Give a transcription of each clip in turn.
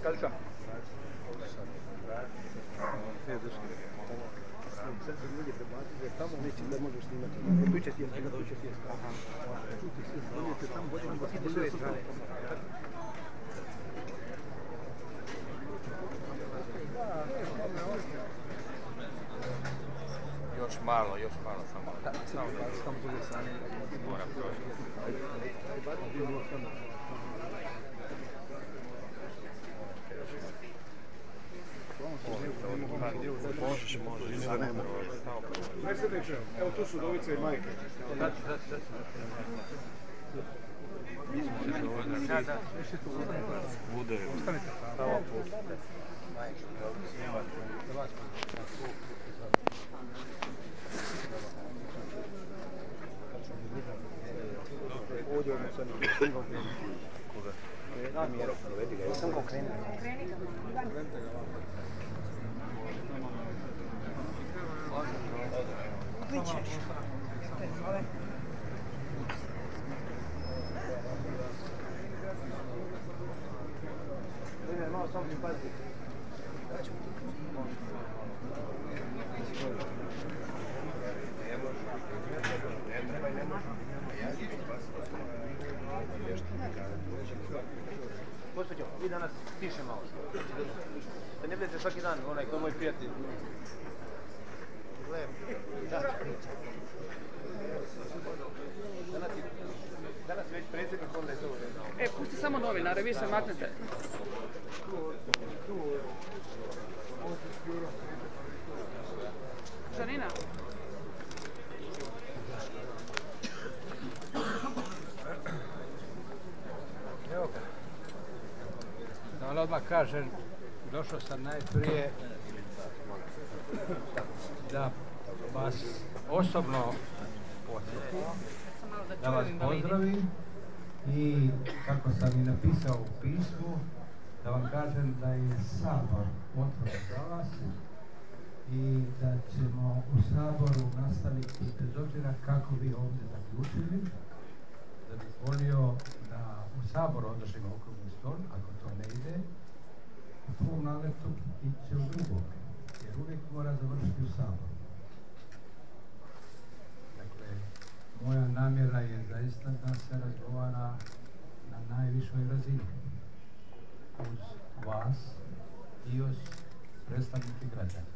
Kaži šta? Sad se ljudi prebaciti, jer tamo neće da možeš snimati. Tu će sjesti, tu će sjesti. Tu će sjesti, dođete tamo, bolje nam da sve strane. Još malo samo. Samo tu je strane. Moram proći. Možeš. Predsjedniče, evo tu su Dovica i Majke. Bude. Ovdje ono sad Srngom kreni. Koga? Namjero, dovedi ga. Srngom kreni. Kreni ga. Vićeš. Malo samo mi paziti. Gospođo, vi danas tiše malo. Da ne budete svaki dan, onaj, to je moj prijatelj. Da. Danas je već predsjednik, onda je to. Pusti samo novinare, vi se maknete. Žanina? Evo ga. Da vam odmah kažem, došao sam najprije da vas osobno posjetim, da vas pozdravim i kako sam i napisao u pismu, da vam kažem da je Sabor otvoren za vas i da ćemo u Saboru nastaviti bez obzira kako vi ovdje zaključili, da bih volio da u Saboru održimo okrugli stol, ako to ne ide, u prvom naletu iće u drugom, jer uvijek mora završiti u Saboru. Dakle, moja namjera je zaista da se razgovara na najvišoj razini uz vas i uz predstavnike građana.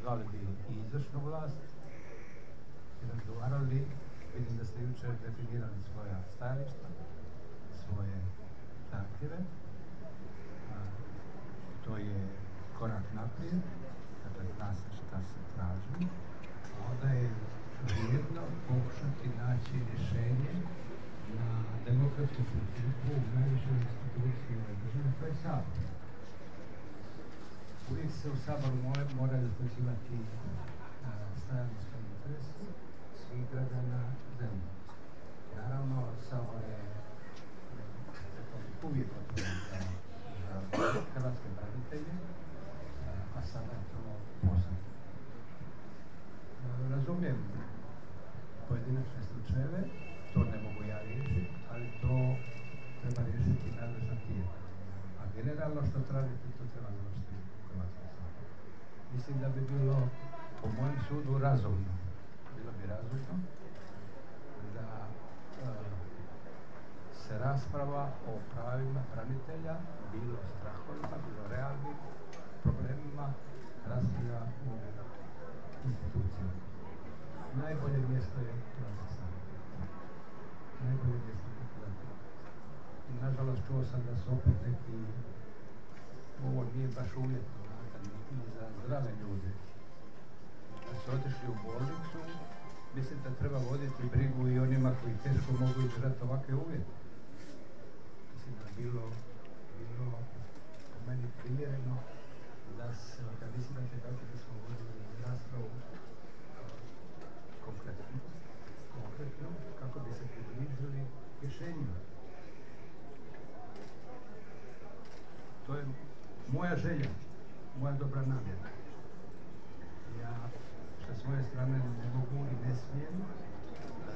Zvali bi i izvršnu vlast i razgovarali. Vidim da ste jučer definirali svoja stajališta, svoje zahtjeve. To je korak naprijed, dakle zna se šta se traži. Onda je vrijedno pokušati naći rješenje na demokratskom principu u najvišoj instituciji ove države, to je Sabor. Uvijek se u Saboru moraju zaključivati stajališta i interesi svih građana zemlje. Naravno, Sabor je uvijek otvoren za hrvatske branitelje, a sada je to posebno. Razumijem pojedinačne slučajeve, to ne mogu ja riješiti, ali to treba riješiti nadležna tijela. A generalno što tražite, to treba završiti u Hrvatskom saboru. Mislim da bi bilo, po mojem sudu, razumno. Bilo bi razumno da se rasprava o pravima branitelja, bilo strahovima, bilo realnim problemima, raspravlja u institucijama. Najbolje mjesto je Hrvatski sabor. Najbolje mjesto je Hrvatski sabor. Nažalost, čuo sam da su opet neki, ovo nije baš uvjetno, ni za zdrave ljude. Da su otišli u bolnicu, mislim da treba voditi brigu i onima koji teško mogu izdržati ovakve uvjete. Mislim da bilo po meni primjereno da se organizirate kako bismo vodili raspravu konkretno, kako bi se približili rješenjima. To je moja želja, moja dobra namjera. Ja sa svoje strane ne mogu i ne smijem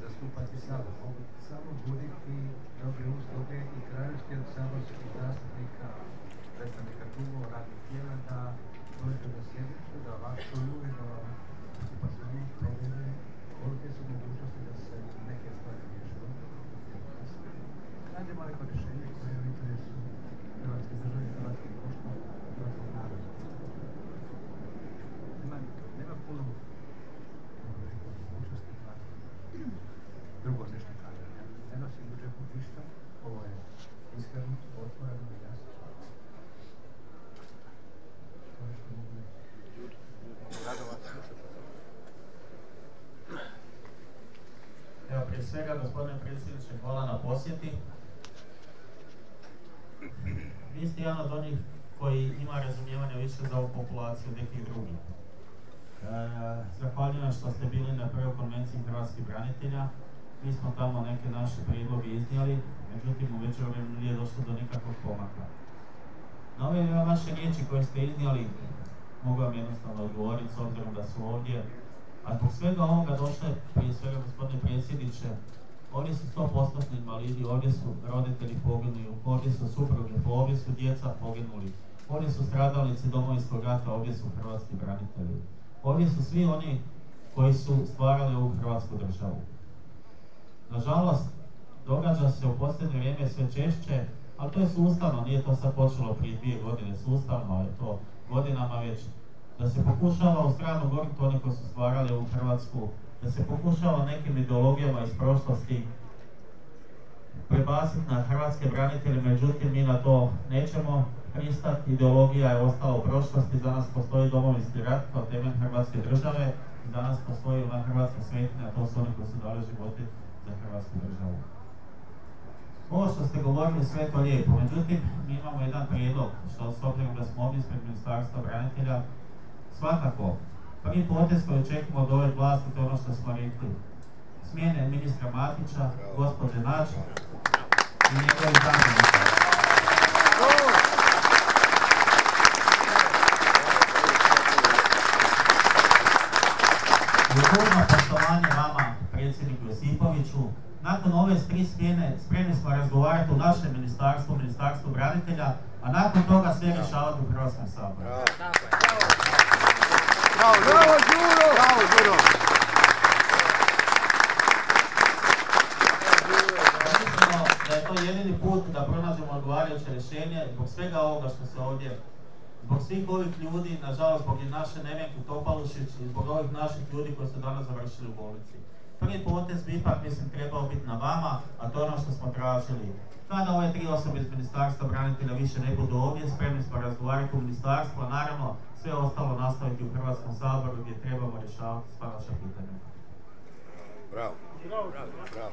zastupati Sabor. Mogu samo buditi dobre usluge i kraju iskreno, otvoreno i jasno. To je što mogu reći. Evo, prije svega, gospodine predsjedniče, hvala na posjeti. Vi ste jedan od onih koji ima razumijevanja više za ovu populaciju nekih drugih. Zahvaljujem što ste bili na prvoj konvenciji hrvatskih branitelja. Mi smo tamo neke naše prijedloge iznijeli, međutim u međuvremenu nije došlo do nikakvog pomaka. Na ove vaše riječi koje ste iznijeli mogu vam jednostavno odgovoriti s obzirom da su ovdje. A zbog svega ovoga došle, prije svega gospodine predsjedniče, ovdje su 100% invalidi, ovdje su roditelji poginuli, ovdje su supruge, ovdje su djeca poginuli, ovdje su stradalnici Domovinskog rata, ovdje su hrvatski branitelji. Ovdje su svi oni koji su stvarali ovu hrvatsku državu. Nažalost, događa se u posljednje vrijeme sve češće, ali to je sustavno, nije to sad počelo prije 2 godine, sustavno je to godinama već, da se pokušava u stranu goriti oni koji su stvarali ovu Hrvatsku, da se pokušava nekim ideologijama iz prošlosti prebaciti na hrvatske branitelje, međutim mi na to nećemo pristati. Ideologija je ostala u prošlosti, danas postoji Domovinski rat kao temelj Hrvatske države, danas postoji ona hrvatska svetinja, a to su oni koji su dali živote za Hrvatsku državu. Ovo što ste govorili sve to lijepo, međutim mi imamo jedan prijedlog, što s obzirom da smo ovdje ispred Ministarstva branitelja, svakako prvi potez koji očekujemo od ove vlasti, to je ono što smo rekli, smjene ministra Matića, gospođe Nađ i njegovih zamjenika. Ljubavno poštovanje vama, predsjedniku Josipoviću. Nakon ove 3 smjene spremni smo razgovarati u našem ministarstvu, Ministarstvu branitelja, a nakon toga sve rješavati u Hrvatskom saboru. Bravo, Đuro! Bravo, Đuro! Mislimo da je to jedini put da pronađemo odgovarajuće rješenje zbog svega ovoga što se ovdje, zbog svih ovih ljudi, nažalost zbog naše Nevenke Topalušić i zbog ovih naših ljudi koji su danas završili u bolnici. Prvi potez bi ipak, mislim, trebao biti na vama, a to je ono što smo tražili. Kada ove 3 osobe iz Ministarstva branitelja više ne budu ovdje, spremni smo razgovarati u ministarstvu, a naravno sve ostalo nastaviti u Hrvatskom saboru gdje trebamo rješavati sva naša pitanja. Bravo. Bravo. Bravo.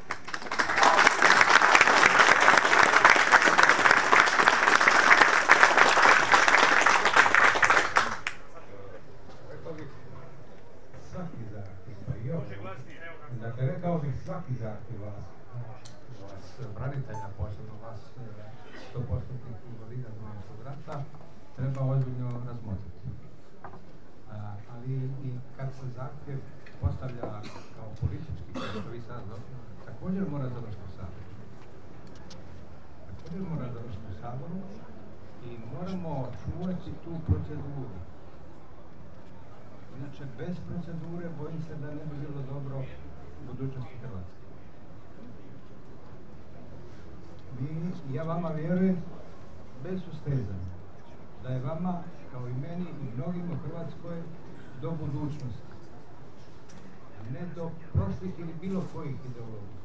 Svaki zahtjev, pa i ovo. Dakle, rekao bih svaki zahtjev vas branitelja, posebno vas 100% invalida Domovinskog rata, treba ozbiljno razmotriti. Ali i kad se zahtjev postavlja kao politički, kao što vi sad također mora završiti u Saboru. Također mora završiti u Saboru i moramo čuvati tu proceduru. Inače, bez procedure bojim se da ne bi bilo dobro u budućnosti Hrvatske. Ja vama vjerujem bez sustezanja da je vama, kao i meni i mnogim u Hrvatskoj, do budućnosti. Ne do prošlih ili bilo kojih ideologija.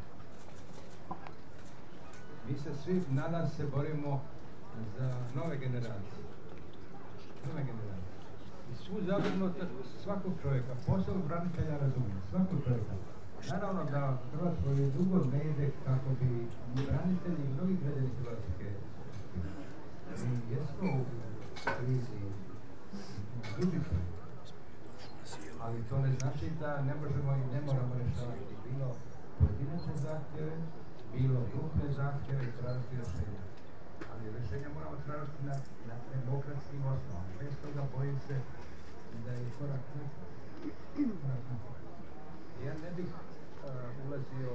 Mi se svi, nadam se, borimo za nove generacije. Nove generacije. I svu zabrinutost svakog čovjeka, posebno branitelja razumijem, svakog čovjeka. Naravno da Hrvatskoj dugo ne ide kako bi branitelji i mnogi građani Hrvatske. Mi jesmo u krizi dužice, ali to ne znači da ne možemo i ne moramo rješavati bilo pojedinačne zahtjeve, bilo grupne zahtjeve i tražiti rješenja. Ali rješenja moramo tražiti na demokratskim osnovama. Bez toga bojim se da je korak naprijed. Ja ne bih ulazio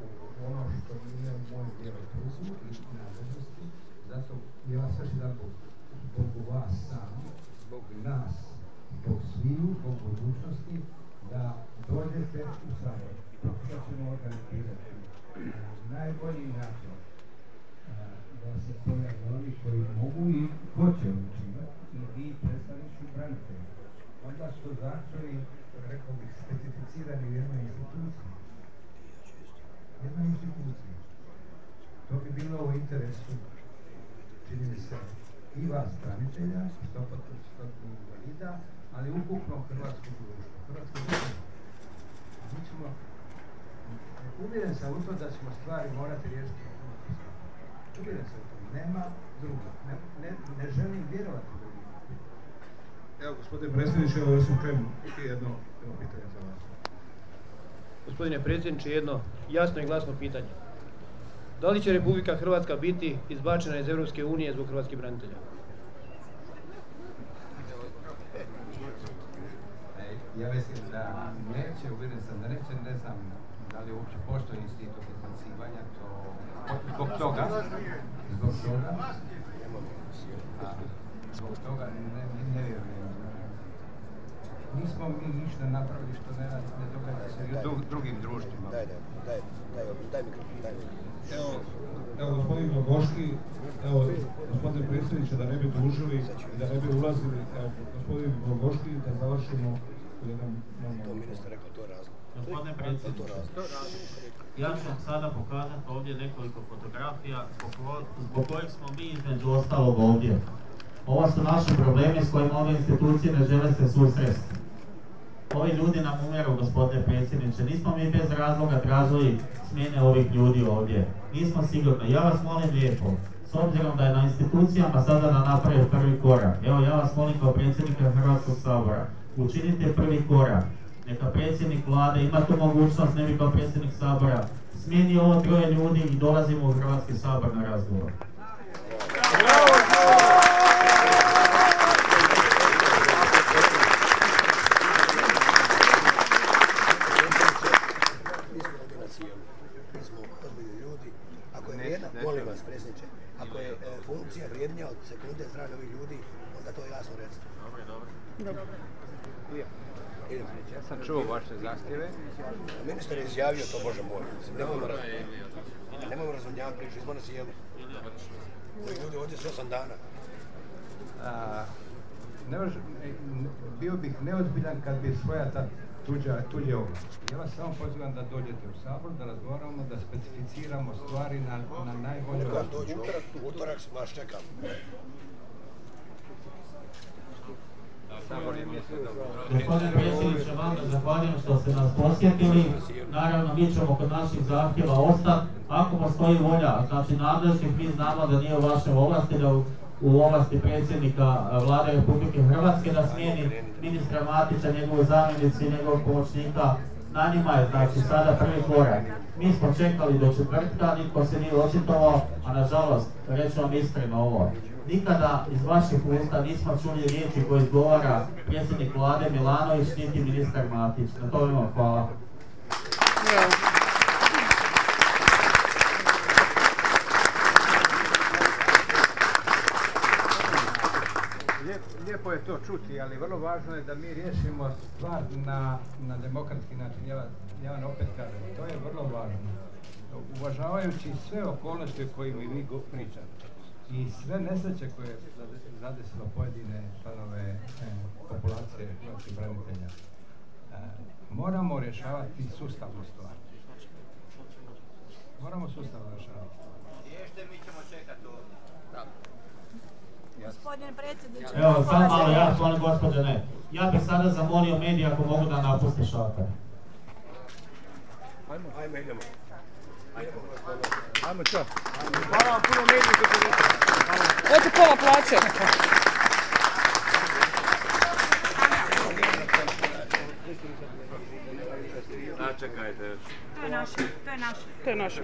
u ono što nije moj djelokrugu i nadležnosti, zato je vas još jedan zbog vas sami, zbog nas, zbog sviju, zbog budućnosti, da dođete u Sabor. Pokušat ćemo organizirati najbolji način da se pojave oni koji mogu i hoće učiniti i vi predstavnici branitelja. Onda su zahtjevi, rekao bih, specificirani u jednoj instituciji. Jednoj instituciji. To bi bilo u interesu čini mi se, i vas branitelja, 100% invalida, ali ukupno hrvatskog društva. Mi ćemo, uvjeren sam u to da ćemo stvari morati riješiti. Uvjeren sam u to, nema druga. Ne želim vjerovati drugim. Evo, gospodine predsjedniče, evo ja sam krenuo jedno pitanje za vas. Gospodine predsjedniče, jedno jasno i glasno pitanje. Da li će Republika Hrvatska biti izbačena iz Europske unije zbog hrvatskih branitelja? Ja mislim da neće, uvjeren sam da neće, ne znam da li uopće postoji institut izbacivanja, to zbog toga ne vjerujem. Nismo mi ništa napravili što ne događa se i u drugim društvima. Daj mikrofon. Evo, gospodin Glogoški, evo, gospodine predsjedniče, da ne bi dužili i da ne bi ulazili, evo, gospodin Glogoški, da završimo u jedan normalno. To ministar rekao, to je razlog. Gospodine predsjedniče, ja ću vam sada pokazati ovdje nekoliko fotografija zbog kojih smo mi između ostalog ovdje. Ovo su naši problemi s kojima ove institucije ne žele se susresti. Ovi ljudi nam umiru, gospodine predsjedniče. Nismo mi bez razloga tražili smjene ovih ljudi ovdje. Nismo sigurni. Ja vas molim lijepo, s obzirom da je na institucijama sada da napravi prvi korak. Evo, ja vas molim kao predsjednika Hrvatskog sabora, učinite prvi korak. Neka predsjednik vlade ima tu mogućnost, ne bi kao predsjednik sabora, smijeni ovo 3 ljudi i dolazimo u Hrvatski sabor na razgovor. Molim vas, predsjedniče, ako je funkcija vrijednija od sekunde zdravlja ovih ljudi, onda to jasno recite. Dobro. Ja sam čuo vaše zahtjeve. Ministar je izjavio to, Bože moj. Nemojmo razvodnjavati priču, smo na sjelu. Ovi ljudi ovdje su 8 dana. Bio bih neozbiljan kad bi svojata tuđe ovlasti. Ja vas samo pozivam da dođete u sabor, da razgovaramo, da specificiramo stvari na najbolju način. Utorak vas čekam. Gospodine predsjedniče, vam zahvaljujem što ste nas posjetili. Naravno, mi ćemo kod naših zahtjeva ostati. Ako postoji volja, znači nadležnih, mi znamo da nije u vašem ovlasti, da u ovlasti predsjednika Vlade Republike Hrvatske da smijeni ministra Matića, njegovu zamjenicu i njegovog pomoćnika. Na njima je, znači, sada prvi korak. Mi smo čekali do četvrtka, nitko se nije očitovao, a nažalost, reću vam iskreno ovo. Nikada iz vaših usta nismo čuli riječi koje izgovara predsjednik Vlade Milanović, niti ministar Matić. Na to vam hvala. Lijepo je to čuti, ali vrlo važno je da mi riješimo stvar na demokratski način. Ja vam opet kažem, to je vrlo važno. Uvažavajući sve okolnosti o kojima vi pričate i sve nesreće koje je zadesilo pojedine članove populacije hrvatskih branitelja, moramo rješavati sustavnu stvar. Moramo sustavno rješavati. Mi ćemo čekati ovo. Gospodine predsjedniče. Evo, sad malo, ja molim gospođe, ne. Ja bih sada zamolio medije ako mogu da napuste šator. Ajmo, idemo. Ajmo čo? Hvala vam puno mediji koji su vidjeli. Oće pola plaće. Čekajte. To je naše. To je naše.